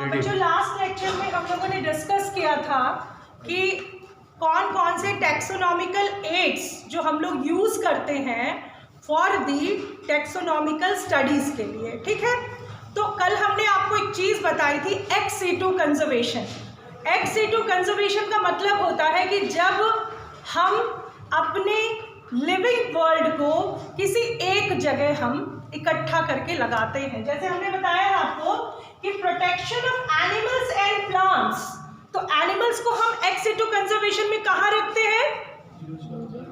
बच्चों last lecture में हम लोगों ने डिस्कस किया था कि कौन कौन से टैक्सोनॉमिकल एड्स जो हम लोग यूज़ करते हैं फॉर दी टैक्सोनॉमिकल स्टडीज़ के लिए, ठीक है। तो कल हमने आपको एक चीज़ बताई थी, ex situ conservation. Ex situ conservation का मतलब होता है कि जब हम अपने लिविंग वर्ल्ड को किसी एक जगह हम इकट्ठा करके लगाते हैं। जैसे हमने बताया आपको कि protection of animals and plants, तो एनिमल्स को हम एक्स सीटू कंजर्वेशन में कहाँ रखते हैं?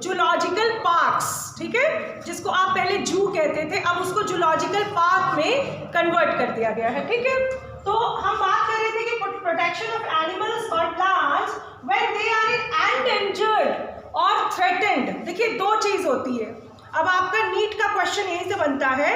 जूलॉजिकल पार्क्स, ठीक है, जिसको आप पहले जू कहते थे, अब उसको जूलॉजिकल पार्क में कन्वर्ट कर दिया गया है, ठीक है। तो हम बात कर रहे थे कि प्रोटेक्शन ऑफ एनिमल्स और plants when they are in endangered और थ्रेटेंड। देखिए दो चीज होती है। अब आपका नीट का क्वेश्चन यहीं से बनता है,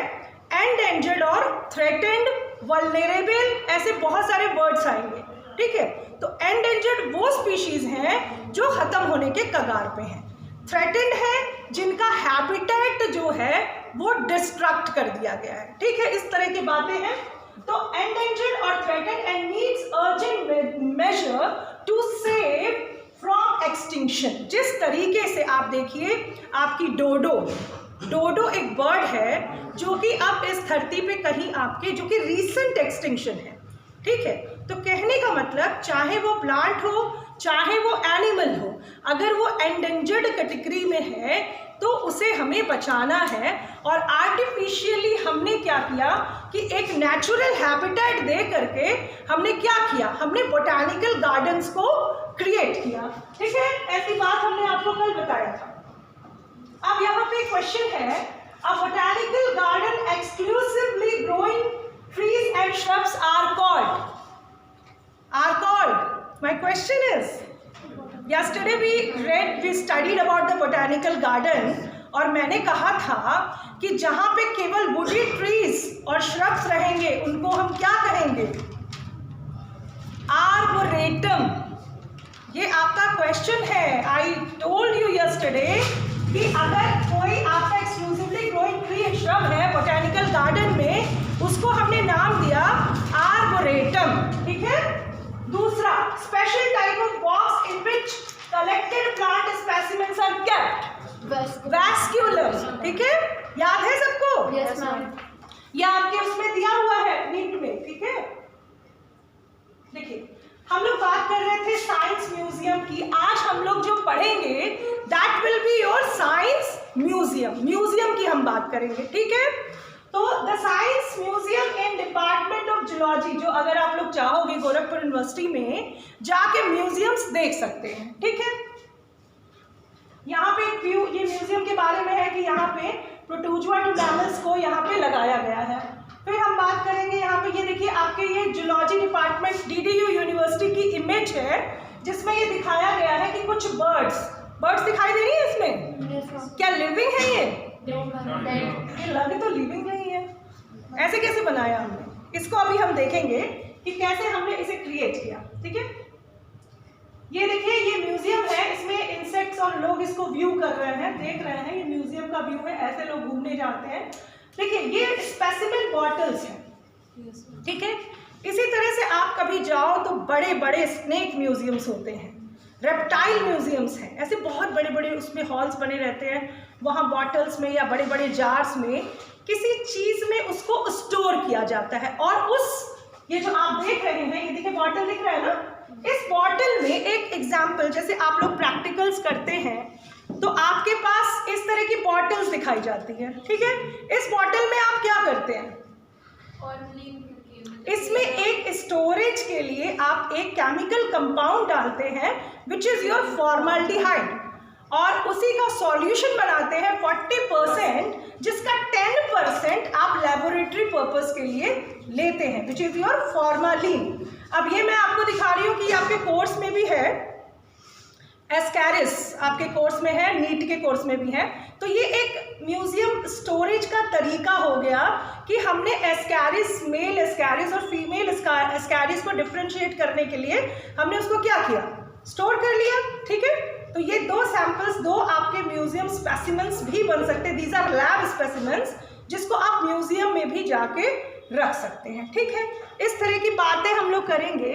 एंडेंजर्ड और थ्रेटेंड, वल्नरेबल, ऐसे बहुत सारे वर्ड्स आएंगे, ठीक है। तो एंडेंजर्ड वो स्पीशीज हैं जो खत्म होने के कगार पे हैं, थ्रेटेंड है जिनका हैबिटेट जो है वो डिस्ट्रक्ट कर दिया गया है, ठीक है। इस तरह की बातें हैं। तो एंडेंजर्ड और threatened and needs urgent measure to save from extinction. जिस तरीके से आप देखिए आपकी डोडो एक बर्ड है जो कि अब इस धरती पे कहीं आपके जो कि रीसेंट एक्सटिंक्शन है, ठीक है। तो कहने का मतलब चाहे वो प्लांट हो चाहे वो एनिमल हो, अगर वो एंडेंजर्ड कैटेगरी में है तो उसे हमें बचाना है। और आर्टिफिशियली हमने क्या किया कि एक नेचुरल हैबिटेट दे करके हमने क्या किया, हमने बोटानिकल गार्डन्स को क्रिएट किया, ठीक है। ऐसी बात हमने आपको कल बताया था। अब यहाँ पे क्वेश्चन है, a botanical garden exclusively growing trees and shrubs are called. My question is, yesterday we studied about the botanical garden, और मैंने कहा था कि जहाँ पे केवल वुडी ट्रीज और श्रब्स रहेंगे उनको हम क्या कहेंगे? आर्बोरेटम। ये आपका क्वेश्चन है। आई टोल्ड यू यस्टरडे कि अगर कोई आपका exclusively growing tree and shrub है बोटेनिकल गार्डन में, उसको हमने नाम दिया आर्बोरेटम, ठीक है। दूसरा, special type of box in which collected plant specimens are kept, vascular, ठीक है। याद है सबको? Yes ma'am. ये आपके उसमें दिया हुआ है नीट में, ठीक है। देखिए हम लोग बात कर रहे थे साइंस म्यूजियम की। आज हम लोग जो पढ़ेंगे that will be your science museum की हम बात करेंगे, ठीक है। तो the science museum in department of zoology, जो अगर आप लोग चाहोगे गोरखपुर यूनिवर्सिटी में जाके म्यूजियम्स देख सकते हैं, ठीक है। यहाँ पे एक व्यू ये म्यूजियम के बारे में है कि यहाँ पे प्रोटोजुआ टू मैमल्स को यहाँ पे लगाया गया है। फिर हम बात करेंगे यहाँ पे, ये देखिए आपके ये जूलॉजी डिपार्टमेंट डीडीयू यूनिवर्सिटी की इमेज है जिसमें ये दिखाया गया है कि कुछ बर्ड्स दिखाई दे रही है इसमें। क्या लिविंग है ये लग तो लिविंग नहीं है, ऐसे कैसे बनाया हमने? इसको अभी हम देखेंगे कि कैसे हमने इसे क्रिएट किया, ठीक है। ये देखिए ये म्यूजियम है, इसमें इंसेक्ट्स और लोग इसको व्यू कर रहे हैं, देख रहे हैं। ये म्यूजियम का व्यू है, ऐसे लोग घूमने जाते हैं। देखिए ये स्पेसिमेन बॉटल्स हैं, ठीक है। इसी तरह से आप कभी जाओ तो बड़े बड़े स्नेक म्यूजियम्स होते हैं, रेप्टाइल म्यूजियम्स हैं, ऐसे बहुत बड़े बड़े उसमें हॉल्स बने रहते हैं। वहाँ बॉटल्स में या बड़े बड़े जार्स में किसी चीज़ में उसको स्टोर किया जाता है। और ये जो आप देख रहे हैं, ये देखिए बॉटल दिख रहा है ना, इस बॉटल में एक एग्जाम्पल, जैसे आप लोग प्रैक्टिकल्स करते हैं तो आपके पास इस तरह की बॉटल्स दिखाई जाती है, ठीक है। इस बॉटल में आप क्या करते हैं? इसमें एक स्टोरेज के लिए आप एक केमिकल कंपाउंड डालते हैं विच इज योर फॉर्मल्डिहाइड, और उसी का सॉल्यूशन बनाते हैं 40%, जिसका 10% आप लेबोरेटरी पर्पस के लिए लेते हैं विच इज योर फॉर्मालिन। अब ये मैं आपको दिखा रही हूँ कि आपके कोर्स में भी है, एस्कैरिस आपके कोर्स में है, नीट के कोर्स में भी है। तो ये एक म्यूजियम स्टोरेज का तरीका हो गया कि हमने एस्कैरिस, मेल एस्कैरिस और फीमेल एस्कैरिस को डिफ्रेंशिएट करने के लिए हमने उसको क्या किया? स्टोर कर लिया, ठीक है। तो ये दो सैंपल्स, दो आपके म्यूजियम स्पेसिमेंस भी बन सकते हैं। दीज आर लैब स्पेसिमेंस जिसको आप म्यूजियम में भी जाके रख सकते हैं। ठीक है, इस तरह की बातें हम लोग करेंगे।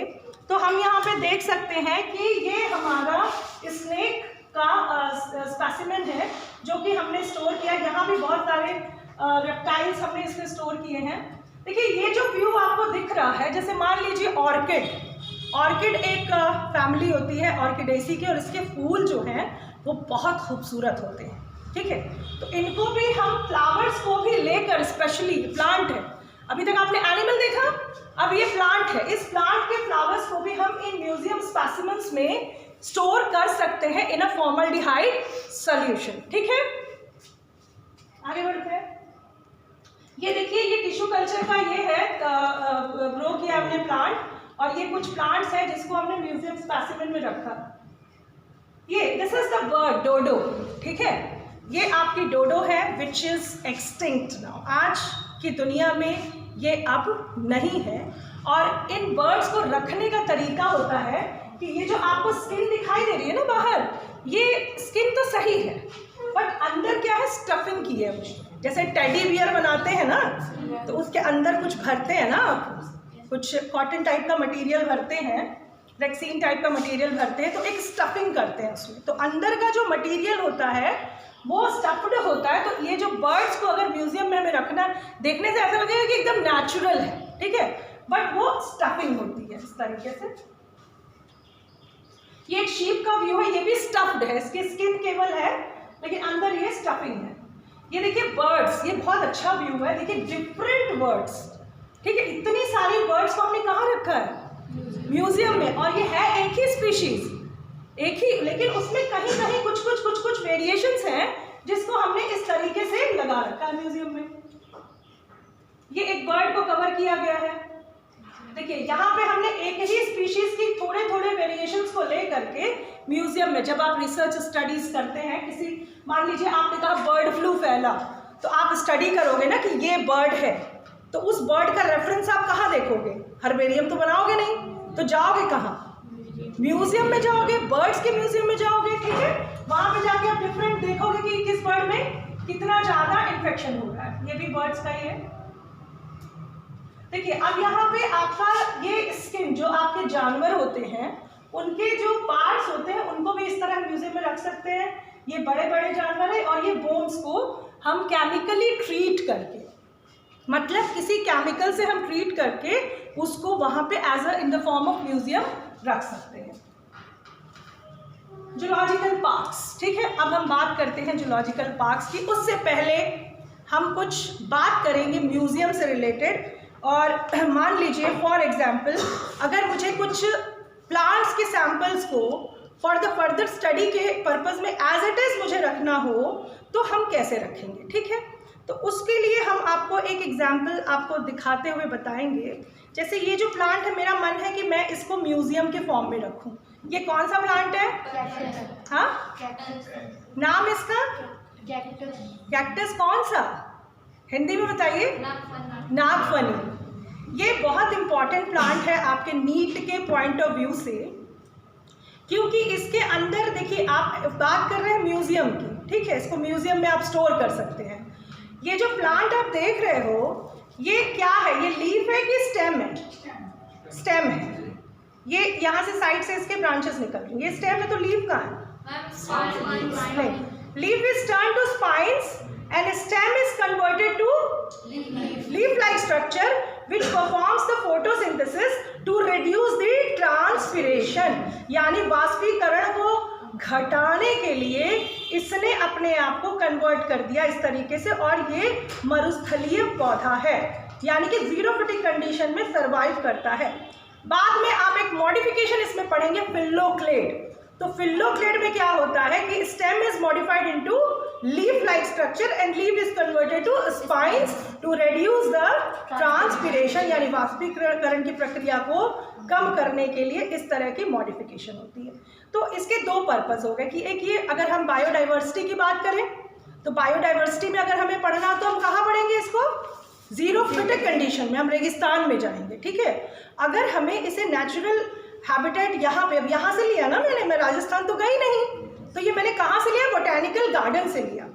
तो हम यहाँ पे देख सकते हैं कि ये हमारा स्नेक का स्पेसिमेन है जो कि हमने स्टोर किया। यहाँ भी बहुत सारे रेप्टाइल्स हमने इसमें स्टोर किए हैं। देखिए ये जो व्यू आपको दिख रहा है, जैसे मान लीजिए ऑर्किड एक फैमिली होती है ऑर्किडेसी की, और इसके फूल जो हैं वो बहुत खूबसूरत होते हैं। ठीक है, तो इनको भी हम फ्लावर्स को भी लेकर, स्पेशली प्लांट है, अभी तक आपने एनिमल देखा, अब ये प्लांट है, इस प्लांट के फ्लावर्स को भी हम इन म्यूजियम स्पेसिमेंस में स्टोर कर सकते हैं इन अ फॉर्मल्डिहाइड सॉल्यूशन। ठीक है, आगे बढ़ते हैं। ये देखिए ये टिश्यू कल्चर का ये है ग्रो किया हमने प्लांट, और ये कुछ प्लांट्स हैं जिसको हमने म्यूजियम स्पेसिमेन में रखा। ये दिस इज द बर्ड डोडो। ठीक है, ये आपकी डोडो है विच इज एक्सटिंक्ट नाउ। आज की दुनिया में ये अब नहीं है, और इन बर्ड्स को रखने का तरीका होता है कि ये जो आपको स्किन दिखाई दे रही है ना बाहर, ये स्किन तो सही है बट अंदर क्या है, स्टफिंग की है। जैसे टेडी बियर बनाते हैं ना, तो उसके अंदर कुछ भरते हैं ना, कुछ कॉटन टाइप का मटेरियल भरते हैं, रेक्सीन टाइप का मटेरियल भरते हैं, तो एक स्टफिंग करते हैं उसमें। तो अंदर का जो मटेरियल होता है वो स्टफ्ड होता है। तो ये जो बर्ड्स को अगर म्यूजियम में हमें रखना, देखने से ऐसा लगेगा कि एकदम नेचुरल है, ठीक है, बट वो स्टफिंग होती है इस तरीके से। ये एक शीप का व्यू है, ये भी स्टफ्ड है, इसकी स्किन केवल है लेकिन अंदर ये स्टफिंग है। ये देखिए बर्ड्स, ये बहुत अच्छा व्यू है, देखिए डिफरेंट बर्ड्स। ठीक है, इतनी सारी बर्ड्स को हमने कहाँ रखा है, म्यूजियम में, और ये है एक ही स्पीशीज, एक ही, लेकिन उसमें कहीं कहीं कुछ वेरिएशंस हैं जिसको हमने इस तरीके से लगा रखा है म्यूजियम में। ये एक बर्ड को कवर किया गया है। देखिए यहाँ पे हमने एक ही स्पीशीज की थोड़े वेरिएशंस को ले करके म्यूजियम में, जब आप रिसर्च स्टडीज करते हैं, किसी, मान लीजिए आपने कहा बर्ड फ्लू फैला, तो आप स्टडी करोगे ना कि ये बर्ड है, तो उस बर्ड का रेफरेंस आप कहाँ देखोगे, हर्बेरियम तो बनाओगे नहीं, तो जाओगे कहाँ, म्यूजियम में जाओगे, बर्ड्स के म्यूजियम में जाओगे। ठीक है, वहां पे जाके आप डिफरेंट देखोगे कि किस बर्ड में कितना ज्यादा इन्फेक्शन हो रहा है। ये भी बर्ड्स का ही है। देखिए अब यहाँ पे आपका ये स्किन, जो आपके जानवर होते हैं उनके जो पार्ट्स होते हैं उनको भी इस तरह म्यूजियम में रख सकते हैं। ये बड़े बड़े जानवर है, और ये बोन्स को हम केमिकली ट्रीट करके, मतलब किसी केमिकल से हम ट्रीट करके उसको वहां पे as a in the form of museum रख सकते हैं। Zoological parks. ठीक है, अब हम बात करते हैं जूलॉजिकल पार्क्स की। उससे पहले हम कुछ बात करेंगे म्यूजियम से रिलेटेड। और मान लीजिए फॉर एग्जाम्पल, अगर मुझे कुछ प्लांट्स के सैंपल्स को फॉर द फर्दर स्टडी के पर्पस में एज इट इज मुझे रखना हो, तो हम कैसे रखेंगे। ठीक है, तो उसके लिए हम आपको एक एग्जाम्पल आपको दिखाते हुए बताएंगे। जैसे ये जो प्लांट है, मेरा मन है कि मैं इसको म्यूजियम के फॉर्म में रखूं। ये कौन सा प्लांट है, हाँ, नाम इसका कैक्टस। कौन सा, हिंदी में बताइए, नागफनी। ये बहुत इंपॉर्टेंट प्लांट है आपके नीट के पॉइंट ऑफ व्यू से, क्योंकि इसके अंदर देखिए आप बात कर रहे हैं म्यूजियम की। ठीक है, इसको म्यूजियम में आप स्टोर कर सकते हैं। ये जो प्लांट आप देख रहे हो, ये क्या है, ये लीफ है कि स्टेम है, स्टेम है। ये यहाँ से साइड से इसके ब्रांचेस निकल रही हैं। ये स्टेम है तो लीफ कहाँ है, leaf is turn to spines and stem is converted to leaf-like structure which performs the photosynthesis to reduce the transpiration, यानी वाष्पीकरण को घटाने के लिए इसने अपने आप को कन्वर्ट कर दिया इस तरीके से। और ये मरुस्थलीय पौधा है, यानी कि जीरोफिटिक कंडीशन में सर्वाइव करता है। बाद में आप एक मॉडिफिकेशन इसमें पढ़ेंगे, फिल्लोक्लेड। तो फिल्लोक्लेड में क्या होता है कि stem is modified into leaf like structure and leaf is converted to spines to reduce the transpiration, यानी वाष्पीकरण की प्रक्रिया को कम करने के लिए इस तरह की मॉडिफिकेशन होती है। तो इसके दो पर्पस हो गए कि एक ये, अगर हम बायोडाइवर्सिटी की बात करें तो बायोडाइवर्सिटी में अगर हमें पढ़ना तो हम कहाँ पढ़ेंगे इसको, जीरोफिटिक कंडीशन में, हम रेगिस्तान में जाएंगे। ठीक है, अगर हमें इसे नेचुरल हैबिटेट यहाँ पे, यहाँ से लिया ना मैंने, मैं राजस्थान तो गई नहीं, तो ये मैंने कहाँ से लिया, बोटैनिकल गार्डन से लिया।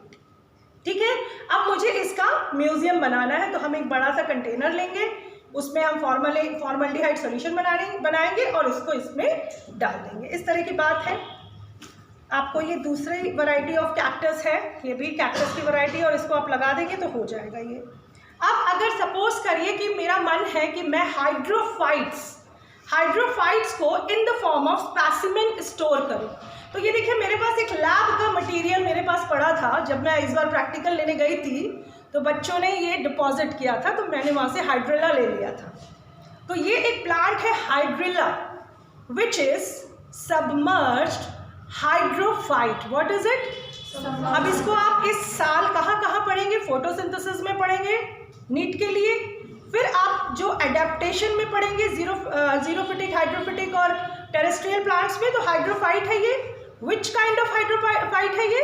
ठीक है, अब मुझे इसका म्यूजियम बनाना है, तो हम एक बड़ा सा कंटेनर लेंगे, उसमें हम फॉर्मल्डिहाइड सॉल्यूशन बनाएंगे और इसको इसमें डाल देंगे। इस तरह की बात है। आपको ये दूसरी वैरायटी ऑफ कैक्टस है, ये भी कैक्टस की वैरायटी है और इसको आप लगा देंगे तो हो जाएगा ये। अब अगर सपोज करिए कि मेरा मन है कि मैं हाइड्रोफाइट्स को इन the form of specimen store करूं, तो ये देखिए मेरे पास एक लैब का मटेरियल मेरे पास पड़ा था। जब मैं इस बार प्रैक्टिकल लेने गई थी तो बच्चों ने ये डिपॉजिट किया था, तो मैंने वहाँ से हाइड्रिला ले लिया था। तो ये एक प्लांट है hydrilla which is submerged hydrophyte. What is it? अब इसको आप इस साल कहाँ पढ़ेंगे? फोटोसिंथेसिस में पढ़ेंगे नीट के लिए। फिर आप जो एडेप्टेशन में पढ़ेंगे जीरोफिटिक, हाइड्रोफिटिक और टेरेस्ट्रियल प्लांट्स में, तो हाइड्रोफाइट है ये। विच काइंड ऑफ हाइड्रोफाइट है ये?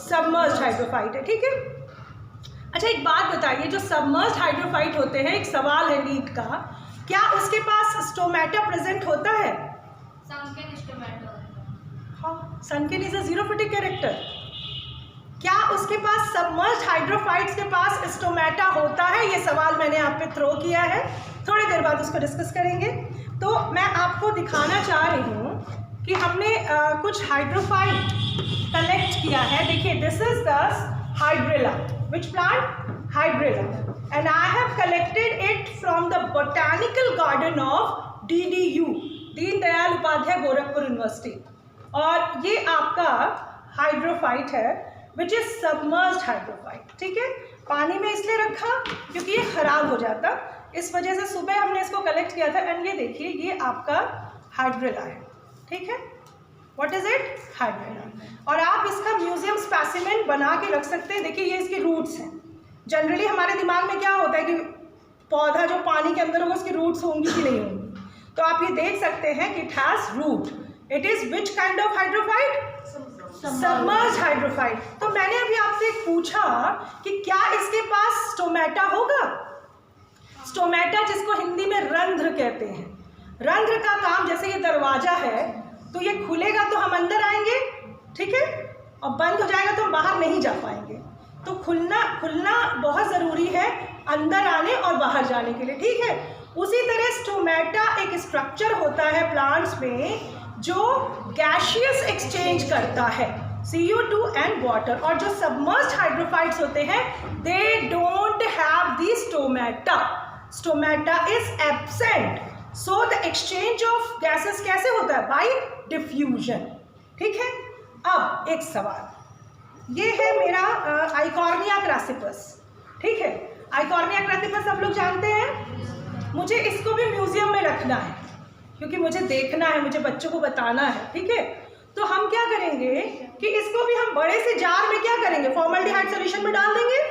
सबमर्ज्ड हाइड्रोफाइट है, ठीक है। अच्छा एक बात बताइए, जो सबमर्ज्ड हाइड्रोफाइट होते हैं, एक सवाल है नीट का, क्या उसके पास स्टोमेटा प्रेजेंट होता है? हाँ, सनकेन इज अ जीरोफिटिक कैरेक्टर। क्या उसके पास सबमर्ज्ड हाइड्रोफाइट्स के पास स्टोमेटा होता है? ये सवाल मैंने आप पे थ्रो किया है, थोड़ी देर बाद उसको डिस्कस करेंगे। तो मैं आपको दिखाना चाह रही हूँ कि हमने कुछ हाइड्रोफाइट कलेक्ट किया है। देखिए this is the hydrilla. Which plant? Hydrilla. And I have collected it from the botanical garden of DDU, Deen Dayal Upadhyay Gorakhpur university. और ये आपका हाइड्रोफाइट है which is submerged हाइड्रोफाइट, ठीक है। पानी में इसलिए रखा क्योंकि ये खराब हो जाता, इस वजह से सुबह हमने इसको कलेक्ट किया था। एंड ये देखिए ये आपका हाइड्रिला है, ठीक है। What is it? हाइड्रिला। और आप इसका म्यूजियम स्पेसिमेन बना के रख सकते हैं। देखिए ये इसके रूट्स हैं। जनरली हमारे दिमाग में क्या होता है कि पौधा जो पानी के अंदर होगा उसकी रूट्स होंगी कि नहीं होंगी, तो आप ये देख सकते हैं कि it has root. It is which kind of hydrophyte? Submerged hydrophyte. तो मैंने अभी आपसे पूछा कि क्या इसके पास स्टोमेटा होगा? स्टोमेटा जिसको हिंदी में रंध्र कहते हैं। रंध्र का काम, जैसे ये दरवाजा है तो ये खुलेगा तो हम अंदर आएंगे, ठीक है, और बंद हो जाएगा तो हम बाहर नहीं जा पाएंगे। तो खुलना बहुत ज़रूरी है अंदर आने और बाहर जाने के लिए, ठीक है। उसी तरह स्टोमेटा एक स्ट्रक्चर होता है प्लांट्स में जो गैशियस एक्सचेंज करता है CO2 एंड वाटर। और जो सबमर्ज्ड हाइड्रोफाइट्स होते हैं they don't have the stomata. Stomata is absent. So the exchange of gases कैसे होता है? बाय डिफ्यूजन, ठीक है। अब एक सवाल, ये है मेरा आइकॉर्निया क्रासिपस, ठीक है। आइकॉर्निया क्रासिपस सब लोग जानते हैं। मुझे इसको भी म्यूजियम में रखना है क्योंकि मुझे देखना है, मुझे बच्चों को बताना है, ठीक है। तो हम क्या करेंगे कि इसको भी हम बड़े से जार में क्या करेंगे? फॉर्मल्डिहाइड सॉल्यूशन में डाल देंगे।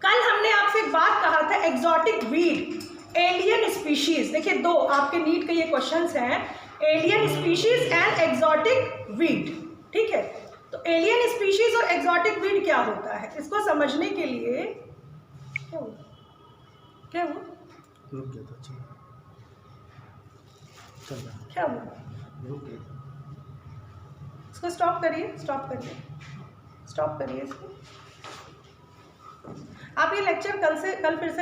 कल हमने आपसे एक बात कहा था, एक्सोटिक वीड, एलियन स्पीशीज। देखिए दो आपके नीट के ये क्वेश्चंस हैं, alien species and exotic weed, ठीक है। तो एलियन स्पीशीज और एक्सोटिक वीड क्या होता है, इसको समझने के लिए क्या हुआ? रुक गया था, क्या हुआ? रुक गया। इसको स्टॉप करिए इसको। आप ये लेक्चर कल फिर से